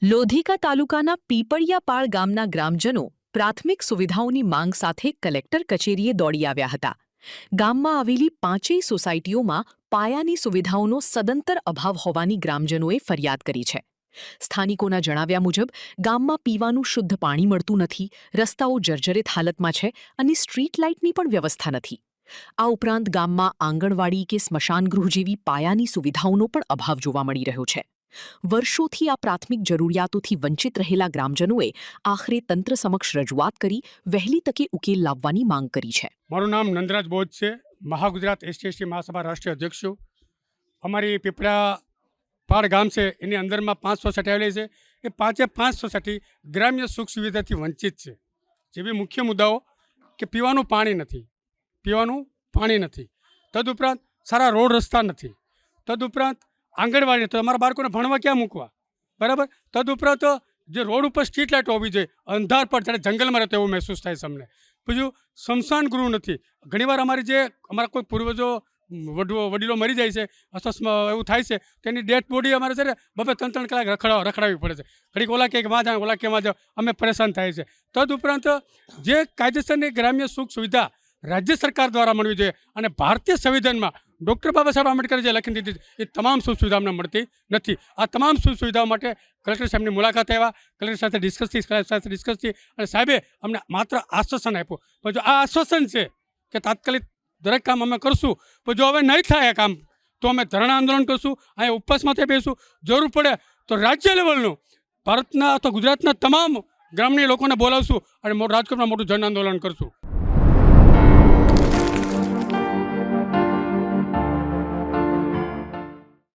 લોધિકા તાલુકાના પીપળિયાપાળ ગામના ગ્રામજનો પ્રાથમિક સુવિધાઓની માંગ સાથે કલેક્ટર કચેરીએ દોડી આવ્યા હતા. ગામમાં આવેલી 5 સોસાયટીઓમાં પાયાની સુવિધાઓનો સદંતર અભાવ હોવાની ગ્રામજનોએ ફરિયાદ કરી છે. સ્થાનિકોના જણાવ્યા મુજબ ગામમાં પીવાનું શુદ્ધ પાણી મળતું નથી, રસ્તાઓ જર્જરિત હાલતમાં છે અને સ્ટ્રીટ લાઇટની પણ વ્યવસ્થા નથી. આ ઉપરાંત ગામમાં આંગણવાડી કે સ્મશાનગૃહ જેવી પાયાની સુવિધાઓનો પણ અભાવ જોવા મળી રહ્યો છે. વર્ષોથી આ પ્રાથમિક જરૂરિયાતોથી વંચિત રહેલા ગ્રામજનોએ આખરે તંત્ર સમક્ષ રજૂઆત કરી વહેલી તકે ઉકેલ લાવવાની માંગ કરી છે. મારું નામ નંદરાજ બોધ છે. મહાગુજરાત એસટી મહાસભા રાષ્ટ્રીય અધ્યક્ષ છું. અમારી પીપળાપાળ ગામ છે, એની અંદરમાં 5 સોસાયટી આવેલી છે. એ 5 સોસાયટી ગ્રામ્ય સુખ સુવિધાથી વંચિત છે. જેવી મુખ્ય મુદ્દાઓ કે પીવાનું પાણી નથી, તદુપરાંત સારા રોડ રસ્તા નથી, તદુપરાંત આંગણવાડી તો અમારા બાળકોને ભણવા ક્યાં મૂકવા, બરાબર. તદુપરાંત જે રોડ ઉપર સ્ટ્રીટ લાઇટો હોવી જોઈએ, અંધાર પર જ્યારે જંગલમાં રહેતો એવું મહેસૂસ થાય છે અમને. બીજું સ્મશાન ગૃહ નથી. ઘણીવાર અમારા કોઈ પૂર્વજો વડીલો મરી જાય છે અથવા એવું થાય છે, તેની ડેડ બોડી અમારે છે ને 2-3 કલાક રખડાવવી પડે છે. ઘડીક ઓલા કે વાં જાઓ, ઓલા કે વાં જાઓ, અમે પરેશાન થાય છે. તદુપરાંત જે કાયદેસરની ગ્રામ્ય સુખ સુવિધા રાજ્ય સરકાર દ્વારા મળવી જોઈએ અને ભારતીય સંવિધાનમાં ડૉક્ટર બાબા સાહેબ આંબેડકરે જે લખી દીધી એ તમામ સુખ સુવિધા અમને મળતી નથી. આ તમામ સુખ સુવિધાઓ માટે કલેક્ટર સાહેબની મુલાકાત આવ્યા, કલેક્ટર સાથે ડિસ્કસ થઈ અને સાહેબે અમને માત્ર આશ્વાસન આપ્યું. પણ જો આ આશ્વાસન છે કે તાત્કાલિક દરેક કામ અમે કરશું, પણ જો હવે નહીં થાય કામ તો અમે ધરણા આંદોલન કરશું, અહીંયા ઉપવાસમાંથી બેસું, જરૂર પડે તો રાજ્ય લેવલનું ભારતના અથવા ગુજરાતના તમામ ગ્રામની લોકોને બોલાવશું અને રાજકોટમાં મોટું જન આંદોલન કરશું.